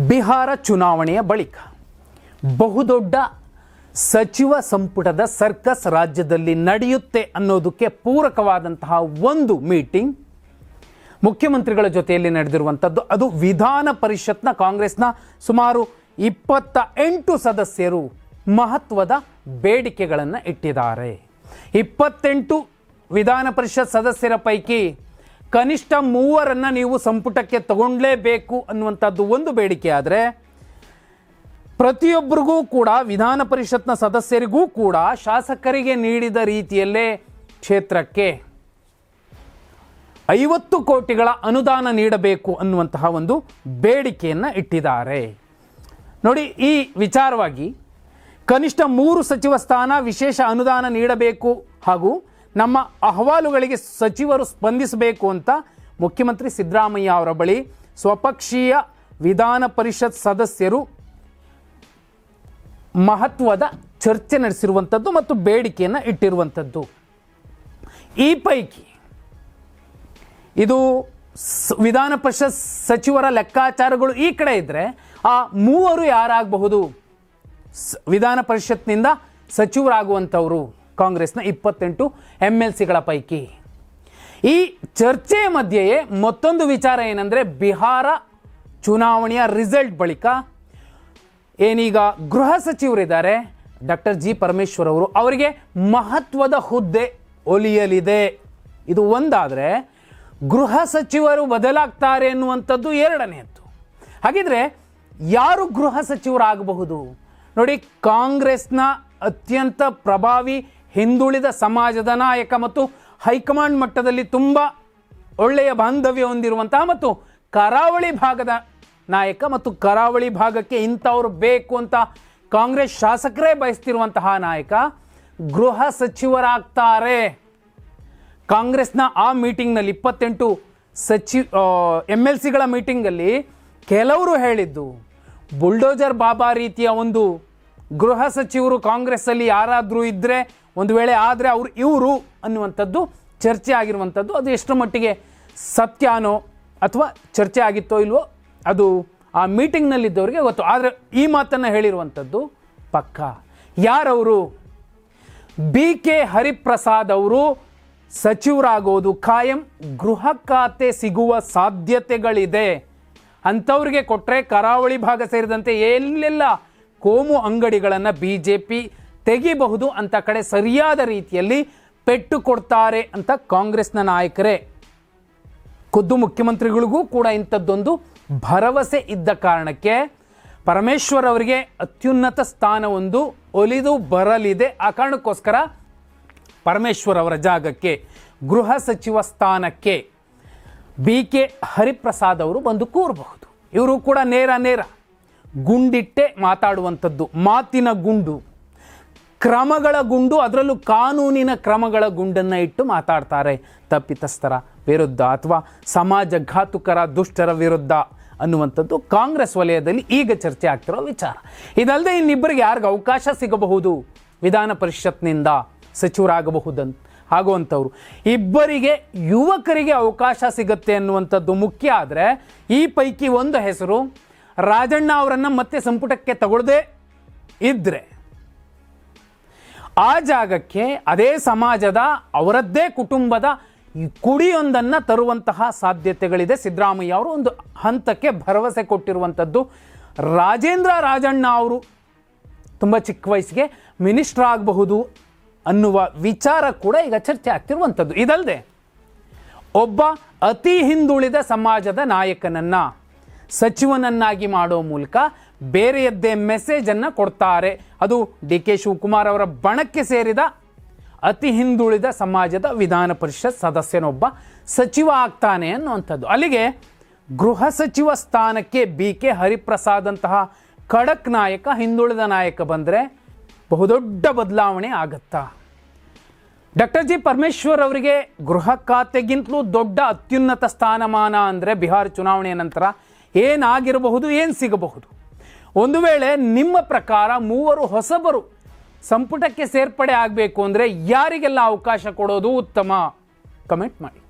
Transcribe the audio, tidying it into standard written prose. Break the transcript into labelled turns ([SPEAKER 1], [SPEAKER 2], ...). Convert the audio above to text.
[SPEAKER 1] ಬಿಹಾರ ಚುನಾವಣೆಯ ಬಳಿಕ ಬಹುದೊಡ್ಡ ಸಚಿವ ಸಂಪುಟದ ಸರ್ಕಸ್ ರಾಜ್ಯದಲ್ಲಿ ನಡೆಯುತ್ತೆ ಅನ್ನೋದಕ್ಕೆ ಪೂರಕವಾದಂತಹ ಒಂದು ಮೀಟಿಂಗ್ ಮುಖ್ಯಮಂತ್ರಿಗಳ ಜೊತೆಯಲ್ಲಿ ನಡೆದಿರುವಂಥದ್ದು. ಅದು ವಿಧಾನ ಪರಿಷತ್ನ ಕಾಂಗ್ರೆಸ್ನ ಸುಮಾರು 28 ಸದಸ್ಯರು ಮಹತ್ವದ ಬೇಡಿಕೆಗಳನ್ನು ಇಟ್ಟಿದ್ದಾರೆ. 28 ವಿಧಾನ ಪರಿಷತ್ ಸದಸ್ಯರ ಪೈಕಿ ಕನಿಷ್ಠ 3 ನೀವು ಸಂಪುಟಕ್ಕೆ ತಗೊಂಡಲೇಬೇಕು ಅನ್ನುವಂಥದ್ದು ಒಂದು ಬೇಡಿಕೆ ಆದರೆ, ಪ್ರತಿಯೊಬ್ಬರಿಗೂ ಕೂಡ ವಿಧಾನ ಪರಿಷತ್ನ ಸದಸ್ಯರಿಗೂ ಕೂಡ ಶಾಸಕರಿಗೆ ನೀಡಿದ ರೀತಿಯಲ್ಲೇ ಕ್ಷೇತ್ರಕ್ಕೆ 50 ಕೋಟಿಗಳ ಅನುದಾನ ನೀಡಬೇಕು ಅನ್ನುವಂತಹ ಒಂದು ಬೇಡಿಕೆಯನ್ನು ಇಟ್ಟಿದ್ದಾರೆ. ನೋಡಿ, ಈ ವಿಚಾರವಾಗಿ ಕನಿಷ್ಠ 3 ಸಚಿವ ಸ್ಥಾನ, ವಿಶೇಷ ಅನುದಾನ ನೀಡಬೇಕು ಹಾಗೂ ನಮ್ಮ ಅಹವಾಲುಗಳಿಗೆ ಸಚಿವರು ಸ್ಪಂದಿಸಬೇಕು ಅಂತ ಮುಖ್ಯಮಂತ್ರಿ ಸಿದ್ದರಾಮಯ್ಯ ಅವರ ಬಳಿ ಸ್ವಪಕ್ಷೀಯ ವಿಧಾನ ಪರಿಷತ್ ಸದಸ್ಯರು ಮಹತ್ವದ ಚರ್ಚೆ ನಡೆಸಿರುವಂಥದ್ದು ಮತ್ತು ಬೇಡಿಕೆಯನ್ನು ಇಟ್ಟಿರುವಂಥದ್ದು. ಈ ಪೈಕಿ ಇದು ವಿಧಾನ ಪರಿಷತ್ ಸಚಿವರ ಲೆಕ್ಕಾಚಾರಗಳು ಈ ಕಡೆ ಇದ್ದರೆ, ಆ 3 ಯಾರಾಗಬಹುದು ವಿಧಾನ ಪರಿಷತ್ನಿಂದ ಸಚಿವರಾಗುವಂಥವರು ಕಾಂಗ್ರೆಸ್ನ 28 MLCಗಳ ಪೈಕಿ. ಈ ಚರ್ಚೆಯ ಮಧ್ಯೆಯೇ ಮತ್ತೊಂದು ವಿಚಾರ ಏನಂದರೆ, ಬಿಹಾರ ಚುನಾವಣೆಯ ರಿಸಲ್ಟ್ ಬಳಿಕ ಏನೀಗ ಗೃಹ ಸಚಿವರಿದ್ದಾರೆ ಡಾಕ್ಟರ್ ಜಿ ಪರಮೇಶ್ವರ್ ಅವರು, ಅವರಿಗೆ ಮಹತ್ವದ ಹುದ್ದೆ ಒಲಿಯಲಿದೆ. ಇದು ಒಂದಾದರೆ, ಗೃಹ ಸಚಿವರು ಬದಲಾಗ್ತಾರೆ ಅನ್ನುವಂಥದ್ದು ಎರಡನೆಯದ್ದು. ಹಾಗಿದ್ರೆ ಯಾರು ಗೃಹ ಸಚಿವರಾಗಬಹುದು? ನೋಡಿ, ಕಾಂಗ್ರೆಸ್ನ ಅತ್ಯಂತ ಪ್ರಭಾವಿ ಹಿಂದುಳಿದ ಸಮಾಜದ ನಾಯಕ ಮತ್ತು ಹೈಕಮಾಂಡ್ ಮಟ್ಟದಲ್ಲಿ ತುಂಬ ಒಳ್ಳೆಯ ಬಾಂಧವ್ಯ ಹೊಂದಿರುವಂತಹ ಮತ್ತು ಕರಾವಳಿ ಭಾಗದ ನಾಯಕ ಮತ್ತು ಕರಾವಳಿ ಭಾಗಕ್ಕೆ ಇಂಥವ್ರು ಬೇಕು ಅಂತ ಕಾಂಗ್ರೆಸ್ ಶಾಸಕರೇ ಬಯಸ್ತಿರುವಂತಹ ನಾಯಕ ಗೃಹ ಸಚಿವರಾಗ್ತಾರೆ. ಕಾಂಗ್ರೆಸ್ನ ಆ ಮೀಟಿಂಗ್ನಲ್ಲಿ 28 MLCಗಳ ಮೀಟಿಂಗಲ್ಲಿ ಕೆಲವರು ಹೇಳಿದ್ದು, ಬುಲ್ಡೋಜರ್ ಬಾಬಾ ರೀತಿಯ ಒಂದು ಗೃಹ ಸಚಿವರು ಕಾಂಗ್ರೆಸ್ಸಲ್ಲಿ ಯಾರಾದರೂ ಇದ್ದರೆ, ಒಂದು ವೇಳೆ ಆದರೆ ಇವರು ಅನ್ನುವಂಥದ್ದು ಚರ್ಚೆ ಆಗಿರುವಂಥದ್ದು. ಅದು ಎಷ್ಟರ ಮಟ್ಟಿಗೆ ಸತ್ಯನೋ ಅಥವಾ ಚರ್ಚೆ ಆಗಿತ್ತೋ ಇಲ್ವೋ ಅದು ಆ ಮೀಟಿಂಗ್ನಲ್ಲಿದ್ದವರಿಗೆ ಗೊತ್ತು. ಆದರೆ ಈ ಮಾತನ್ನು ಹೇಳಿರುವಂಥದ್ದು ಪಕ್ಕ. ಯಾರವರು? BK ಹರಿಪ್ರಸಾದ್ ಅವರು ಸಚಿವರಾಗೋದು ಖಾಯಂ. ಗೃಹ ಖಾತೆ ಸಿಗುವ ಸಾಧ್ಯತೆಗಳಿದೆ. ಅಂಥವ್ರಿಗೆ ಕೊಟ್ಟರೆ ಕರಾವಳಿ ಭಾಗ ಸೇರಿದಂತೆ ಎಲ್ಲೆಲ್ಲ ಕೋಮು ಅಂಗಡಿಗಳನ್ನು BJP ತೆಗಿಬಹುದು ಅಂತ ಕಡೆ ಸರಿಯಾದ ರೀತಿಯಲ್ಲಿ ಪೆಟ್ಟು ಕೊಡ್ತಾರೆ ಅಂತ ಕಾಂಗ್ರೆಸ್ನ ನಾಯಕರೇ, ಖುದ್ದು ಮುಖ್ಯಮಂತ್ರಿಗಳಿಗೂ ಕೂಡ ಇಂಥದ್ದೊಂದು ಭರವಸೆ ಇದ್ದ ಕಾರಣಕ್ಕೆ ಪರಮೇಶ್ವರ್ ಅವರಿಗೆ ಅತ್ಯುನ್ನತ ಸ್ಥಾನವೊಂದು ಒಲಿದು ಬರಲಿದೆ. ಆ ಕಾರಣಕ್ಕೋಸ್ಕರ ಪರಮೇಶ್ವರ್ ಅವರ ಜಾಗಕ್ಕೆ ಗೃಹ ಸಚಿವ ಸ್ಥಾನಕ್ಕೆ BK ಹರಿಪ್ರಸಾದ್ ಅವರು ಬಂದು ಕೂರಬಹುದು. ಇವರು ಕೂಡ ನೇರ ಗುಂಡಿಟ್ಟೆ ಮಾತಾಡುವಂಥದ್ದು, ಮಾತಿನ ಗುಂಡು, ಕ್ರಮಗಳ ಗುಂಡು, ಅದರಲ್ಲೂ ಕಾನೂನಿನ ಕ್ರಮಗಳ ಗುಂಡನ್ನು ಇಟ್ಟು ಮಾತಾಡ್ತಾರೆ. ತಪ್ಪಿತಸ್ಥರ ವಿರುದ್ಧ ಅಥವಾ ಸಮಾಜಘಾತುಕರ ದುಷ್ಟರ ವಿರುದ್ಧ ಅನ್ನುವಂಥದ್ದು ಕಾಂಗ್ರೆಸ್ ವಲಯದಲ್ಲಿ ಈಗ ಚರ್ಚೆ ಆಗ್ತಿರೋ ವಿಚಾರ. ಇದಲ್ಲದೆ ಇನ್ನಿಬ್ಬರಿಗೆ ಯಾರಿಗೆ ಅವಕಾಶ ಸಿಗಬಹುದು ವಿಧಾನ ಪರಿಷತ್ನಿಂದ ಸಚಿವರಾಗಬಹುದಂತ ಆಗುವಂಥವ್ರು, ಇಬ್ಬರಿಗೆ ಯುವಕರಿಗೆ ಅವಕಾಶ ಸಿಗುತ್ತೆ ಅನ್ನುವಂಥದ್ದು ಮುಖ್ಯ. ಆದರೆ ಈ ಪೈಕಿ ಒಂದು ಹೆಸರು ರಾಜಣ್ಣ ಅವರನ್ನು ಮತ್ತೆ ಸಂಪುಟಕ್ಕೆ ತಗೊಳ್ಳದೆ ಇದ್ದರೆ ಆ ಜಾಗಕ್ಕೆ ಅದೇ ಸಮಾಜದ ಅವರದ್ದೇ ಕುಟುಂಬದ ಕುಡಿಯೊಂದನ್ನು ತರುವಂತಹ ಸಾಧ್ಯತೆಗಳಿದೆ. ಸಿದ್ದರಾಮಯ್ಯ ಅವರು ಒಂದು ಹಂತಕ್ಕೆ ಭರವಸೆ ಕೊಟ್ಟಿರುವಂಥದ್ದು. ರಾಜೇಂದ್ರ ರಾಜಣ್ಣ ಅವರು ತುಂಬ ಚಿಕ್ಕ ವಯಸ್ಸಿಗೆ ಮಿನಿಸ್ಟರ್ ಆಗಬಹುದು ಅನ್ನುವ ವಿಚಾರ ಕೂಡ ಈಗ ಚರ್ಚೆ ಆಗ್ತಿರುವಂಥದ್ದು. ಇದಲ್ಲದೆ ಒಬ್ಬ ಅತಿ ಹಿಂದುಳಿದ ಸಮಾಜದ ನಾಯಕನನ್ನು ಸಚಿವನನ್ನಾಗಿ ಮಾಡೋ ಮೂಲಕ ಬೇರೆಯದ್ದೇ ಮೆಸೇಜನ್ನು ಕೊಡ್ತಾರೆ. ಅದು DK ಶಿವಕುಮಾರ್ ಅವರ ಬಣಕ್ಕೆ ಸೇರಿದ ಅತಿ ಹಿಂದುಳಿದ ಸಮಾಜದ ವಿಧಾನ ಪರಿಷತ್ ಸದಸ್ಯನೊಬ್ಬ ಸಚಿವ ಆಗ್ತಾನೆ ಅನ್ನುವಂಥದ್ದು. ಅಲ್ಲಿಗೆ ಗೃಹ ಸಚಿವ ಸ್ಥಾನಕ್ಕೆ BK ಹರಿಪ್ರಸಾದ್ ಅಂತಹ ಖಡಕ್ ನಾಯಕ, ಹಿಂದುಳಿದ ನಾಯಕ ಬಂದರೆ ಬಹುದೊಡ್ಡ ಬದಲಾವಣೆ ಆಗತ್ತಾ? ಡಾಕ್ಟರ್ ಜಿ ಪರಮೇಶ್ವರ್ ಅವರಿಗೆ ಗೃಹ ಖಾತೆಗಿಂತಲೂ ದೊಡ್ಡ ಅತ್ಯುನ್ನತ ಸ್ಥಾನಮಾನ ಅಂದರೆ ಬಿಹಾರ ಚುನಾವಣೆಯ ನಂತರ ಏನಾಗಿರಬಹುದು, ಏನು ಸಿಗಬಹುದು? ಒಂದು ವೇಳೆ ನಿಮ್ಮ ಪ್ರಕಾರ 3 ಹೊಸಬರು ಸಂಪುಟಕ್ಕೆ ಸೇರ್ಪಡೆ ಆಗಬೇಕು ಅಂದರೆ ಯಾರಿಗೆಲ್ಲ ಅವಕಾಶ ಕೊಡೋದು ಉತ್ತಮ? ಕಮೆಂಟ್ ಮಾಡಿ.